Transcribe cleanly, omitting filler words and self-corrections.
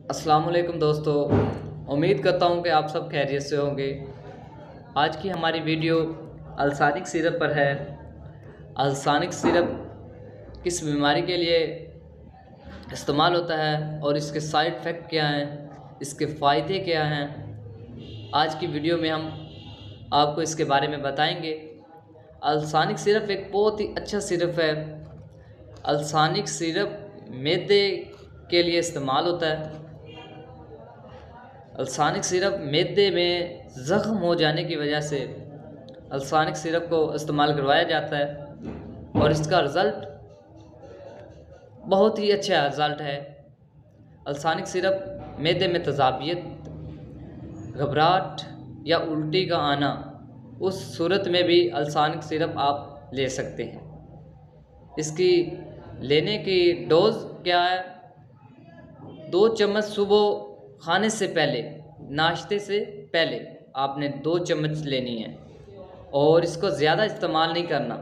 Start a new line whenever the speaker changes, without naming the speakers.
अस्सलाम वालेकुम दोस्तों, उम्मीद करता हूँ कि आप सब खैरियत से होंगे। आज की हमारी वीडियो अल्सानिक सिरप पर है। अल्सानिक सिरप किस बीमारी के लिए इस्तेमाल होता है और इसके साइड इफ़ेक्ट क्या हैं, इसके फ़ायदे क्या हैं, आज की वीडियो में हम आपको इसके बारे में बताएंगे। अल्सानिक सिरप एक बहुत ही अच्छा सिरप है। अल्सानिक सिरप मैदे के लिए इस्तेमाल होता है। अल्सानिक सिरप मैदे में ज़ख्म हो जाने की वजह से अल्सानिक सिरप को इस्तेमाल करवाया जाता है और इसका रिज़ल्ट बहुत ही अच्छा रिज़ल्ट है। अल्सानिक सिरप मैदे में तेज़ाबियत, घबराहट या उल्टी का आना, उस सूरत में भी अल्सानिक सिरप आप ले सकते हैं। इसकी लेने की डोज़ क्या है? 2 चम्मच सुबह खाने से पहले, नाश्ते से पहले आपने 2 चम्मच लेनी है और इसको ज़्यादा इस्तेमाल नहीं करना।